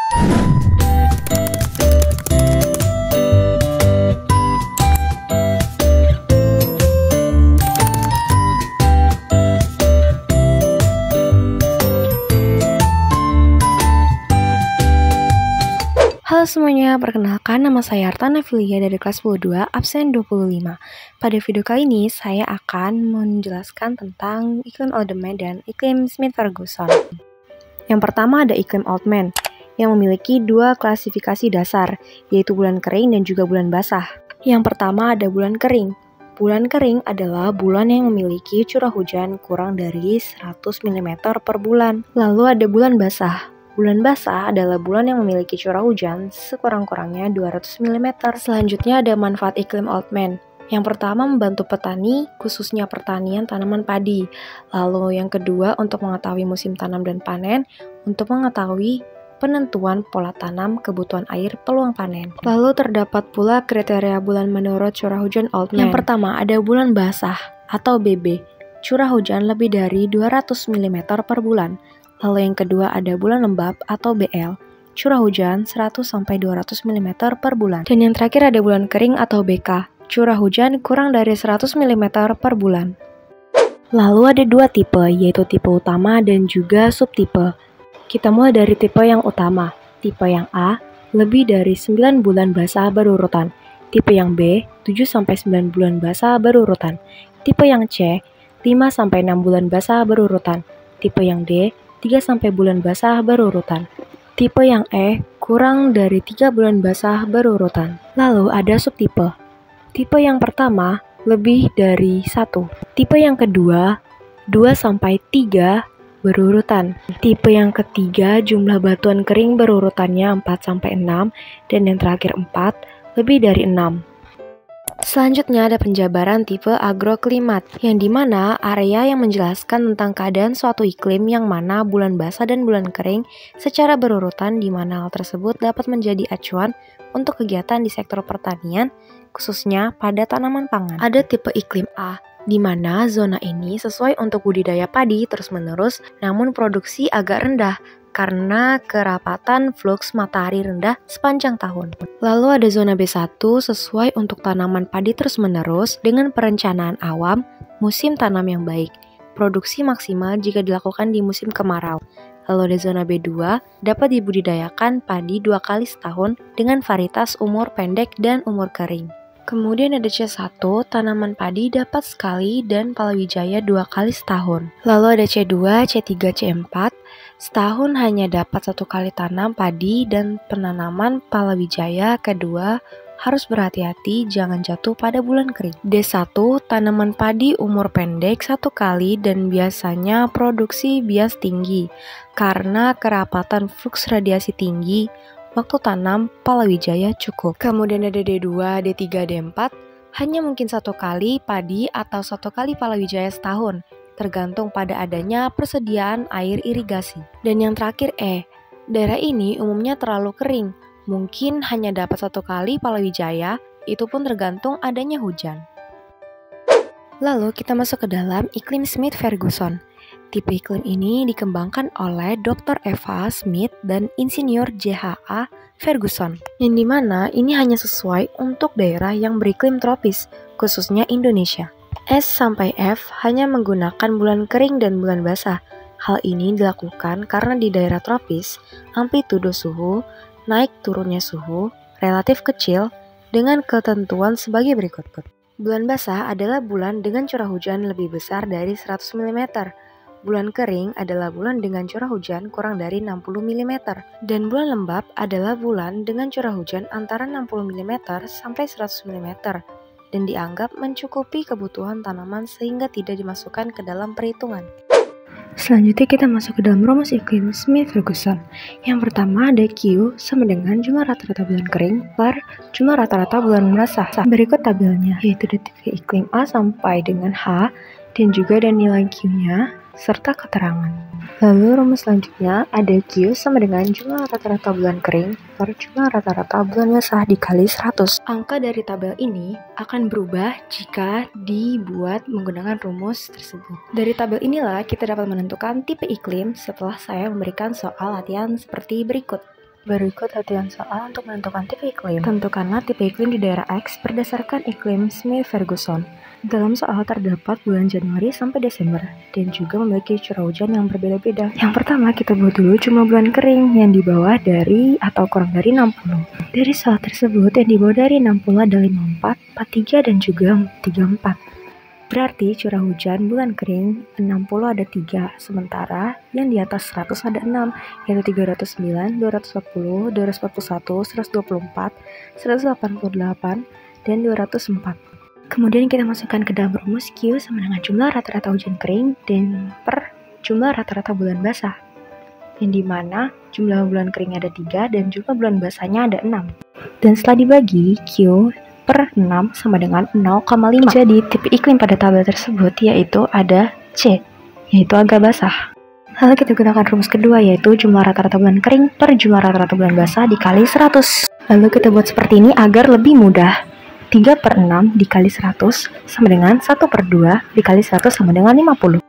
Halo semuanya, perkenalkan nama saya Artana Filia dari kelas 22, absen 25. Pada video kali ini, saya akan menjelaskan tentang iklim Oldman dan iklim Smith-Ferguson. Yang pertama ada iklim Oldman, yang memiliki dua klasifikasi dasar, yaitu bulan kering dan juga bulan basah. Yang pertama ada bulan kering. Bulan kering adalah bulan yang memiliki curah hujan kurang dari 100 mm per bulan. Lalu ada bulan basah. Bulan basah adalah bulan yang memiliki curah hujan sekurang-kurangnya 200 mm. Selanjutnya ada manfaat iklim Oldman. Yang pertama membantu petani, khususnya pertanian tanaman padi. Lalu yang kedua untuk mengetahui musim tanam dan panen, untuk mengetahui penentuan pola tanam, kebutuhan air, peluang panen. Lalu terdapat pula kriteria bulan menurut curah hujan Oldman. Yang pertama ada bulan basah atau BB. Curah hujan lebih dari 200 mm per bulan. Lalu yang kedua ada bulan lembab atau BL, curah hujan 100-200 mm per bulan. Dan yang terakhir ada bulan kering atau BK, curah hujan kurang dari 100 mm per bulan. Lalu ada dua tipe, yaitu tipe utama dan juga subtipe. Kita mulai dari tipe yang utama. Tipe yang A, lebih dari 9 bulan basah berurutan. Tipe yang B, 7-9 bulan basah berurutan. Tipe yang C, 5-6 bulan basah berurutan. Tipe yang D, 3 bulan basah berurutan. Tipe yang E, kurang dari 3 bulan basah berurutan. Lalu ada subtipe. Tipe yang pertama, lebih dari 1. Tipe yang kedua, 2-3 berurutan. Tipe yang ketiga, jumlah batuan kering berurutannya 4-6. Dan yang terakhir 4, lebih dari 6. Selanjutnya ada penjabaran tipe agroklimat, yang dimana area yang menjelaskan tentang keadaan suatu iklim yang mana bulan basah dan bulan kering secara berurutan, di mana hal tersebut dapat menjadi acuan untuk kegiatan di sektor pertanian, khususnya pada tanaman pangan. Ada tipe iklim A, di mana zona ini sesuai untuk budidaya padi terus-menerus, namun produksi agak rendah karena kerapatan fluks matahari rendah sepanjang tahun. Lalu ada zona B1 sesuai untuk tanaman padi terus-menerus dengan perencanaan awam, musim tanam yang baik, produksi maksimal jika dilakukan di musim kemarau. Lalu ada zona B2 dapat dibudidayakan padi 2 kali setahun dengan varietas umur pendek dan umur kering. Kemudian ada C1, tanaman padi dapat sekali dan palawija 2 kali setahun. Lalu ada C2, C3, C4, setahun hanya dapat 1 kali tanam padi dan penanaman palawija kedua harus berhati-hati jangan jatuh pada bulan kering. D1, tanaman padi umur pendek 1 kali dan biasanya produksi bias tinggi karena kerapatan fluks radiasi tinggi. Waktu tanam palawija cukup. Kemudian ada D2, D3, D4, hanya mungkin 1 kali padi atau 1 kali palawija setahun, tergantung pada adanya persediaan air irigasi. Dan yang terakhir E, daerah ini umumnya terlalu kering, mungkin hanya dapat 1 kali palawija, itu pun tergantung adanya hujan. Lalu kita masuk ke dalam iklim Smith-Ferguson. Tipe iklim ini dikembangkan oleh Dr. Eva Smith dan Insinyur J.H.A. Ferguson, yang dimana ini hanya sesuai untuk daerah yang beriklim tropis, khususnya Indonesia. S-F hanya menggunakan bulan kering dan bulan basah. Hal ini dilakukan karena di daerah tropis, amplitudo suhu, naik turunnya suhu, relatif kecil dengan ketentuan sebagai berikut. Bulan basah adalah bulan dengan curah hujan lebih besar dari 100 mm. Bulan kering adalah bulan dengan curah hujan kurang dari 60 mm. Dan bulan lembab adalah bulan dengan curah hujan antara 60 mm sampai 100 mm. Dan dianggap mencukupi kebutuhan tanaman sehingga tidak dimasukkan ke dalam perhitungan. Selanjutnya kita masuk ke dalam rumus iklim Smith-Ferguson. Yang pertama ada Q sama dengan jumlah rata-rata bulan kering per jumlah rata-rata bulan basah. Berikut tabelnya, yaitu detik iklim A sampai dengan H dan juga ada nilai Q-nya serta keterangan. Lalu rumus selanjutnya ada Q sama dengan jumlah rata-rata bulan kering per jumlah rata-rata bulan basah dikali 100. Angka dari tabel ini akan berubah jika dibuat menggunakan rumus tersebut. Dari tabel inilah kita dapat menentukan tipe iklim setelah saya memberikan soal latihan seperti berikut. Berikut latihan soal untuk menentukan tipe iklim. Tentukanlah tipe iklim di daerah X berdasarkan iklim Smith-Ferguson. Dalam soal terdapat bulan Januari sampai Desember dan juga memiliki curah hujan yang berbeda-beda. Yang pertama, kita buat dulu jumlah bulan kering yang di bawah dari atau kurang dari 60. Dari soal tersebut yang di bawah dari 60 ada 54, 43 dan juga 34. Berarti curah hujan bulan kering 60 ada 3, sementara yang di atas 100 ada 6, yaitu 309, 240, 241, 124, 188, dan 204. Kemudian kita masukkan ke dalam rumus Q sama dengan jumlah rata-rata hujan kering dan per jumlah rata-rata bulan basah, yang dimana jumlah bulan kering ada 3 dan jumlah bulan basahnya ada 6. Dan setelah dibagi, Q per 6 sama dengan 0,5. Jadi tipe iklim pada tabel tersebut yaitu ada C, yaitu agak basah. Lalu kita gunakan rumus kedua yaitu jumlah rata-rata bulan kering per jumlah rata-rata bulan basah dikali 100. Lalu kita buat seperti ini agar lebih mudah. 3 per 6 dikali 100 sama dengan 1 per 2 dikali 100 sama dengan 50.